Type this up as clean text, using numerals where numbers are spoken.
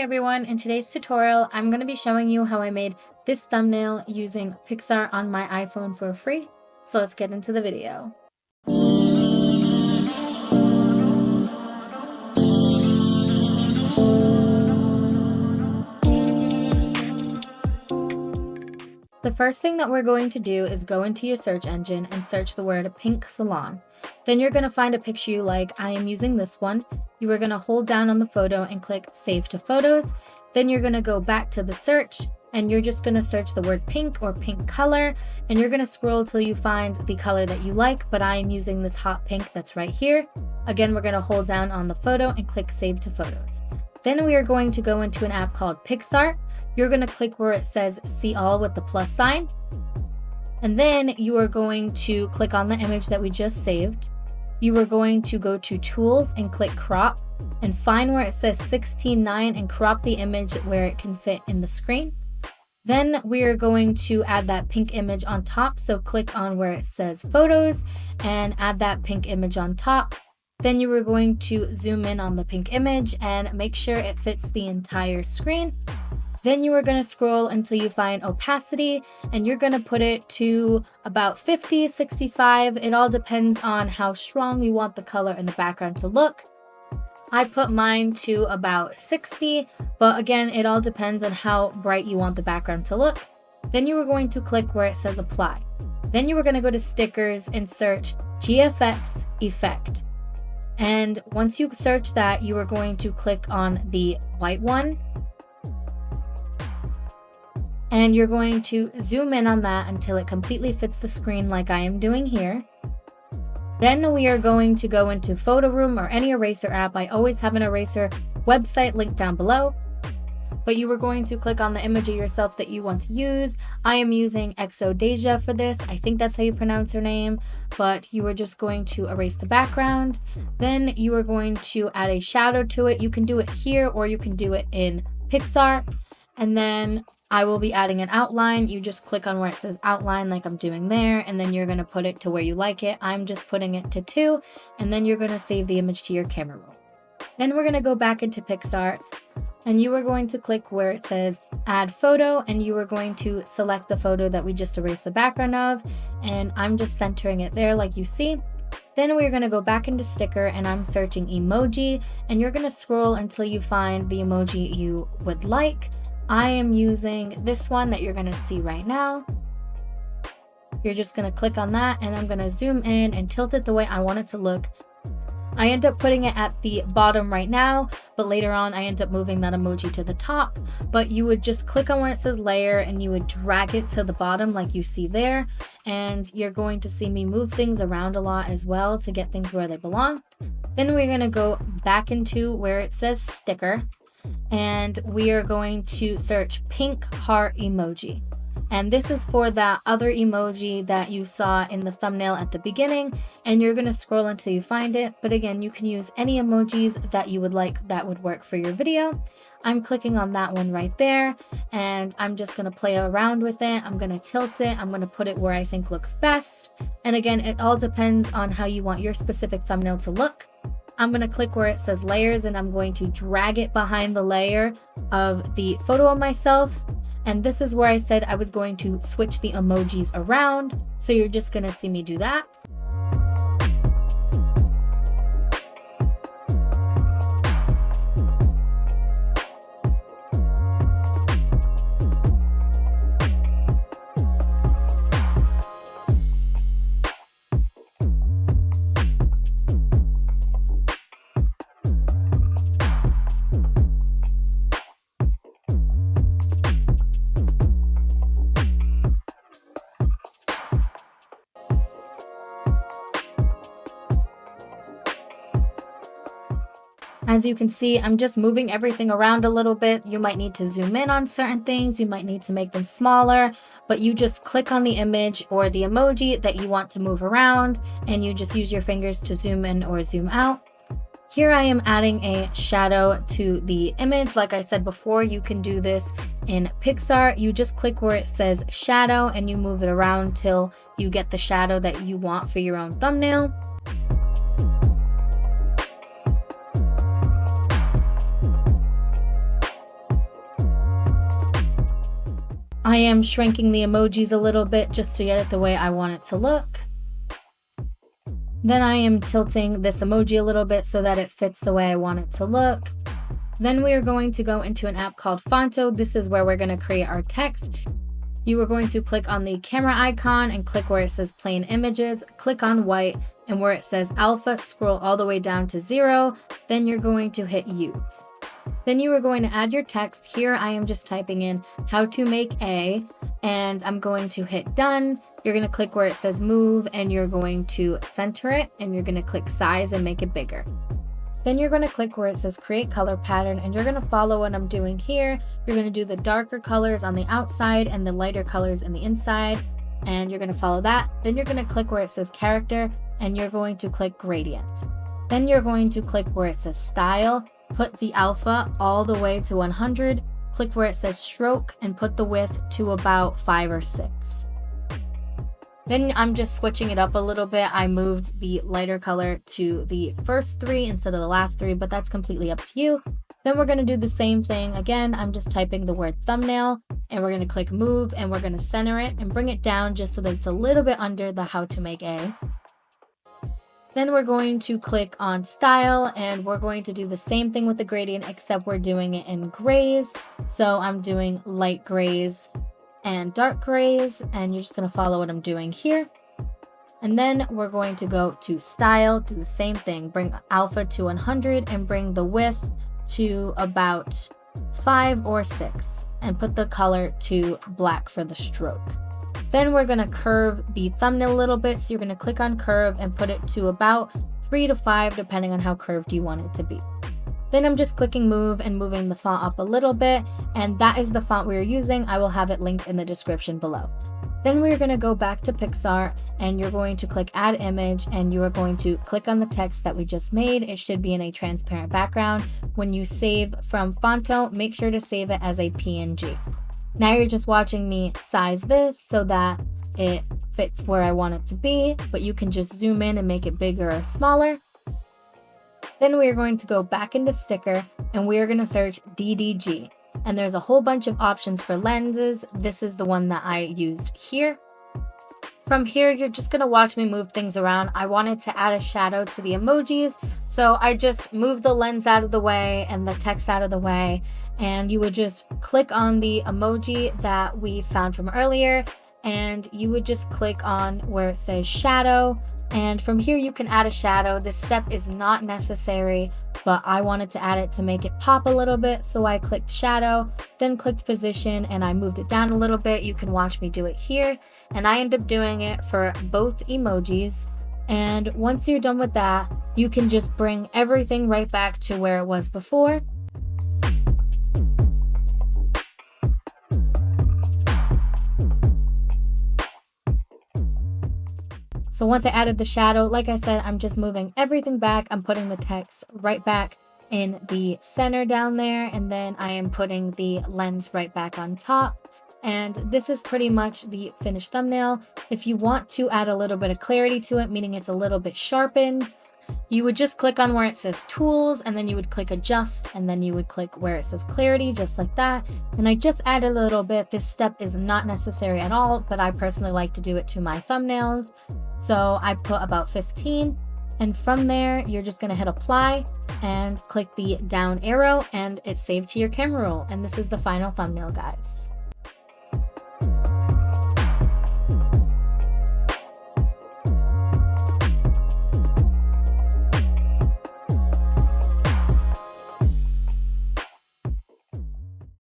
everyone, in today's tutorial I'm going to be showing you how I made this thumbnail using Picsart on my iPhone for free. So let's get into the video. The first thing that we're going to do is go into your search engine and search the word pink salon. Then you're going to find a picture you like. I am using this one. You are going to hold down on the photo and click Save to Photos. Then you're going to go back to the search and you're just going to search the word pink or pink color, and you're going to scroll till you find the color that you like, but I am using this hot pink that's right here. Again, we're going to hold down on the photo and click Save to Photos. Then we are going to go into an app called Picsart. You're going to click where it says See All with the plus sign. And then you are going to click on the image that we just saved. You are going to go to Tools and click Crop and find where it says 16:9 and crop the image where it can fit in the screen. Then we are going to add that pink image on top. So click on where it says Photos and add that pink image on top. Then you are going to zoom in on the pink image and make sure it fits the entire screen. Then you are going to scroll until you find opacity, and you're going to put it to about 50, 65. It all depends on how strong you want the color in the background to look. I put mine to about 60, but again, it all depends on how bright you want the background to look. Then you are going to click where it says apply. Then you are going to go to stickers and search GFX effect. And once you search that, you are going to click on the white one. And you're going to zoom in on that until it completely fits the screen like I am doing here. Then we are going to go into Photoroom or any eraser app. I always have an eraser website linked down below. But you are going to click on the image of yourself that you want to use. I am using 𝐬𝐧𝐥𝐲 for this. I think that's how you pronounce her name. But you are just going to erase the background. Then you are going to add a shadow to it. You can do it here or you can do it in Picsart. And then I will be adding an outline. You just click on where it says outline like I'm doing there, and then you're going to put it to where you like it. I'm just putting it to 2, and then you're going to save the image to your camera roll. Then we're going to go back into Picsart, and you are going to click where it says add photo, and you are going to select the photo that we just erased the background of, and I'm just centering it there like you see. Then we're going to go back into sticker, and I'm searching emoji, and you're going to scroll until you find the emoji you would like. I am using this one that you're going to see right now. You're just going to click on that, and I'm going to zoom in and tilt it the way I want it to look. I end up putting it at the bottom right now, but later on I end up moving that emoji to the top. But you would just click on where it says layer and you would drag it to the bottom like you see there. And you're going to see me move things around a lot as well to get things where they belong. Then we're going to go back into where it says sticker. And we are going to search pink heart emoji. And this is for that other emoji that you saw in the thumbnail at the beginning. And you're going to scroll until you find it. But again, you can use any emojis that you would like that would work for your video. I'm clicking on that one right there. And I'm just going to play around with it. I'm going to tilt it. I'm going to put it where I think looks best. And again, it all depends on how you want your specific thumbnail to look. I'm going to click where it says layers, and I'm going to drag it behind the layer of the photo of myself. And this is where I said I was going to switch the emojis around. So you're just going to see me do that. As you can see, I'm just moving everything around a little bit. You might need to zoom in on certain things. You might need to make them smaller, but you just click on the image or the emoji that you want to move around, and you just use your fingers to zoom in or zoom out. Here I am adding a shadow to the image. Like I said before, you can do this in Picsart. You just click where it says shadow and you move it around till you get the shadow that you want for your own thumbnail. I am shrinking the emojis a little bit just to get it the way I want it to look. Then I am tilting this emoji a little bit so that it fits the way I want it to look. Then we are going to go into an app called Phonto. This is where we're going to create our text. You are going to click on the camera icon and click where it says plain images, click on white, and where it says alpha, scroll all the way down to 0. Then you're going to hit use. Then you are going to add your text. Here I am just typing in how to make a, and I'm going to hit done. You're going to click where it says move, and you're going to center it, and you're going to click size and make it bigger. Then you're going to click where it says create color pattern, and you're going to follow what I'm doing here. You're going to do the darker colors on the outside and the lighter colors in the inside, and you're going to follow that. Then you're going to click where it says character, and you're going to click gradient. Then you're going to click where it says style, put the alpha all the way to 100, click where it says stroke, and put the width to about 5 or 6. Then I'm just switching it up a little bit. I moved the lighter color to the first 3 instead of the last 3, but that's completely up to you. Then we're going to do the same thing again. I'm just typing the word thumbnail, and we're going to click move, and we're going to center it and bring it down just so that it's a little bit under the how to make a. Then we're going to click on style, and we're going to do the same thing with the gradient, except we're doing it in grays. So I'm doing light grays and dark grays, and you're just going to follow what I'm doing here. And then we're going to go to style, do the same thing, bring alpha to 100 and bring the width to about 5 or 6, and put the color to black for the stroke. Then we're going to curve the thumbnail a little bit, so you're going to click on curve and put it to about 3 to 5 depending on how curved you want it to be. Then I'm just clicking move and moving the font up a little bit, and that is the font we're using. I will have it linked in the description below. Then we're going to go back to Picsart, and you're going to click add image, and you are going to click on the text that we just made. It should be in a transparent background. When you save from Phonto, make sure to save it as a PNG. Now you're just watching me size this so that it fits where I want it to be, but you can just zoom in and make it bigger or smaller. Then we are going to go back into sticker, and we are going to search DDG. And there's a whole bunch of options for lenses. This is the one that I used here. From here, you're just going to watch me move things around. I wanted to add a shadow to the emojis, so I just moved the lens out of the way and the text out of the way. And you would just click on the emoji that we found from earlier, and you would just click on where it says shadow. And from here you can add a shadow. This step is not necessary, but I wanted to add it to make it pop a little bit, so I clicked shadow, then clicked position, and I moved it down a little bit. You can watch me do it here, and I end up doing it for both emojis. And once you're done with that, you can just bring everything right back to where it was before. So once I added the shadow, like I said, I'm just moving everything back. I'm putting the text right back in the center down there, and then I am putting the lens right back on top. And this is pretty much the finished thumbnail. If you want to add a little bit of clarity to it, meaning it's a little bit sharpened, you would just click on where it says tools, and then you would click adjust, and then you would click where it says clarity, just like that. And I just added a little bit. This step is not necessary at all, but I personally like to do it to my thumbnails. So I put about 15, and from there you're just going to hit apply and click the down arrow, and it's saved to your camera roll. And this is the final thumbnail, guys.